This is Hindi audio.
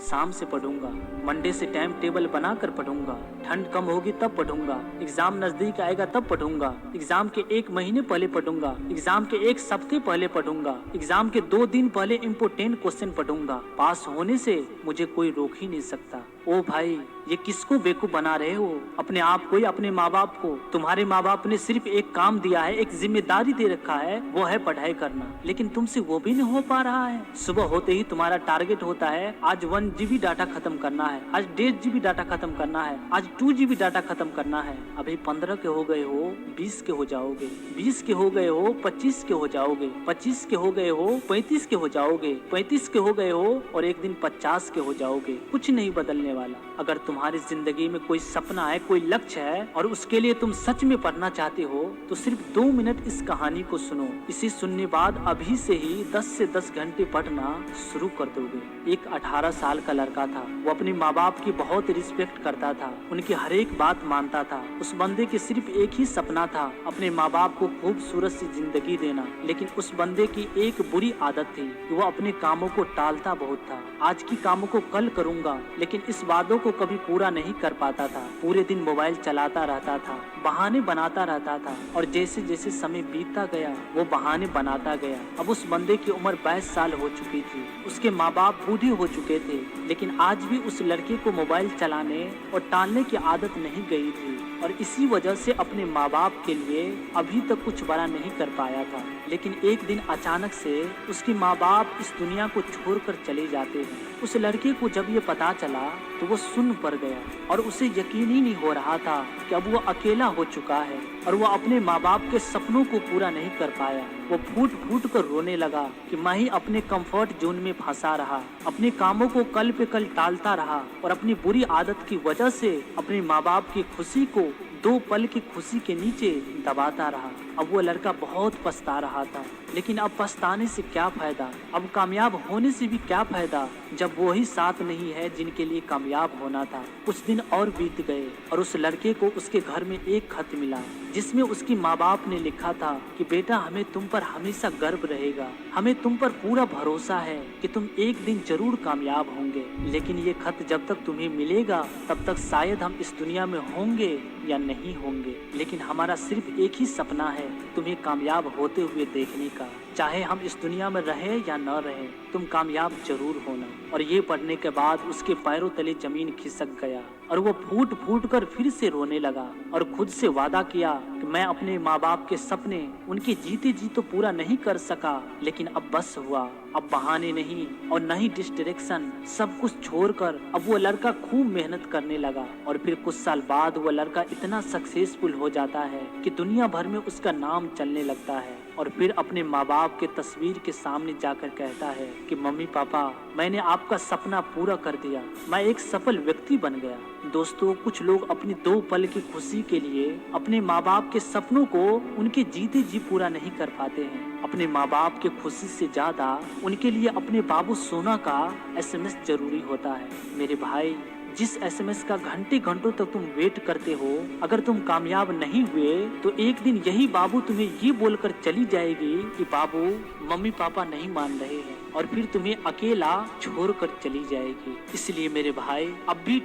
शाम से पढ़ूंगा, मंडे से टाइम टेबल बनाकर पढ़ूंगा, ठंड कम होगी तब पढ़ूंगा, एग्जाम नजदीक आएगा तब पढ़ूंगा, एग्जाम के 1 महीने पहले पढ़ूंगा, एग्जाम के 1 सप्ताह पहले पढ़ूंगा, एग्जाम के 2 दिन पहले इम्पोर्टेंट क्वेश्चन पढ़ूंगा। पास होने से मुझे कोई रोक ही नहीं सकता। ओ भाई, ये किसको बेवकूफ बना रहे हो? अपने आप को या अपने माँ बाप को? तुम्हारे माँ बाप ने सिर्फ एक काम दिया है, एक जिम्मेदारी दे रखा है, वो है पढ़ाई करना, लेकिन तुमसे वो भी नहीं हो पा रहा है। सुबह होते ही तुम्हारा टारगेट होता है आज 1 GB डाटा खत्म करना है, आज 1.5 GB डाटा खत्म करना है, आज 2 GB डाटा खत्म करना है। अभी 15 के हो गए हो, 20 के हो जाओगे, 20 के हो गए हो, 25 के हो जाओगे, 25 के हो गए हो, 35 के हो जाओगे, 35 के हो गए हो और एक दिन 50 के हो जाओगे। कुछ नहीं बदलने वाला। अगर तुम्हारी जिंदगी में कोई सपना है, कोई लक्ष्य है और उसके लिए तुम सच में पढ़ना चाहते हो तो सिर्फ 2 मिनट इस कहानी को सुनो। इसे सुनने बाद अभी से ही 10 से 10 घंटे पढ़ना शुरू कर दोगे। एक 18 साल का लड़का था, वो अपने माँ बाप की बहुत रिस्पेक्ट करता था, उनकी हर एक बात मानता था। उस बंदे की सिर्फ एक ही सपना था, अपने माँ बाप को खूबसूरत सी जिंदगी देना। लेकिन उस बंदे की एक बुरी आदत थी कि वो अपने कामों को टालता बहुत था। आज की कामों को कल करूंगा, लेकिन इस वादों को कभी पूरा नहीं कर पाता था। पूरे दिन मोबाइल चलाता रहता था, बहाने बनाता रहता था और जैसे जैसे समय बीतता गया वो बहाने बनाता गया। अब उस बंदे की उम्र 22 साल हो चुकी थी, उसके माँ बाप बूढ़े हो चुके थे, लेकिन आज भी उस लड़के को मोबाइल चलाने और टालने की आदत नहीं गई थी और इसी वजह से अपने माँ बाप के लिए अभी तक कुछ बड़ा नहीं कर पाया था। लेकिन एक दिन अचानक से उसके माँ बाप इस दुनिया को छोड़कर चले जाते हैं। उस लड़के को जब ये पता चला तो वो सुन्न पड़ गया और उसे यकीन ही नहीं हो रहा था कि अब वो अकेला हो चुका है और वो अपने माँ बाप के सपनों को पूरा नहीं कर पाया। वो फूट फूट कर रोने लगा कि मैं ही अपने कंफर्ट जोन में फंसा रहा, अपने कामों को कल पे कल टालता रहा और अपनी बुरी आदत की वजह से अपने माँ बाप की खुशी को 2 पल की खुशी के नीचे दबाता रहा। अब वो लड़का बहुत पछता रहा था, लेकिन अब पछताने से क्या फायदा? अब कामयाब होने से भी क्या फायदा जब वो ही साथ नहीं है जिनके लिए कामयाब होना था। कुछ दिन और बीत गए और उस लड़के को उसके घर में एक खत मिला जिसमें उसकी माँ बाप ने लिखा था कि बेटा, हमें तुम पर हमेशा गर्व रहेगा, हमें तुम पर पूरा भरोसा है कि तुम एक दिन जरूर कामयाब होंगे। लेकिन ये खत जब तक तुम्हें मिलेगा तब तक शायद हम इस दुनिया में होंगे या नहीं होंगे, लेकिन हमारा सिर्फ एक ही सपना है, तुम्हें कामयाब होते हुए देखने का। चाहे हम इस दुनिया में रहे या न रहे, तुम कामयाब जरूर होना। और ये पढ़ने के बाद उसके पैरों तले जमीन खिसक गया और वो फूट फूट कर फिर से रोने लगा और खुद से वादा किया कि मैं अपने माँ बाप के सपने उनके जीते जी तो पूरा नहीं कर सका, लेकिन अब बस हुआ। अब बहाने नहीं और न ही डिस्ट्रैक्शन, सब कुछ छोड़कर अब वो लड़का खूब मेहनत करने लगा। और फिर कुछ साल बाद वो लड़का इतना सक्सेसफुल हो जाता है कि दुनिया भर में उसका नाम चलने लगता है और फिर अपने माँ बाप के तस्वीर के सामने जाकर कहता है कि मम्मी पापा, मैंने आपका सपना पूरा कर दिया, मैं एक सफल व्यक्ति बन गया। दोस्तों, कुछ लोग अपनी 2 पल की खुशी के लिए अपने माँ बाप के सपनों को उनके जीते जी पूरा नहीं कर पाते हैं। अपने माँ बाप के खुशी से ज्यादा उनके लिए अपने बाबू सोना का SMS जरूरी होता है। मेरे भाई, जिस SMS का घंटे घंटों तक तुम वेट करते हो, अगर तुम कामयाब नहीं हुए तो एक दिन यही बाबू तुम्हें ये बोलकर चली जाएगी कि बाबू, मम्मी पापा नहीं मान रहे हैं, और फिर तुम्हें अकेला छोड़कर चली जाएगी। इसलिए मेरे भाई, अब भी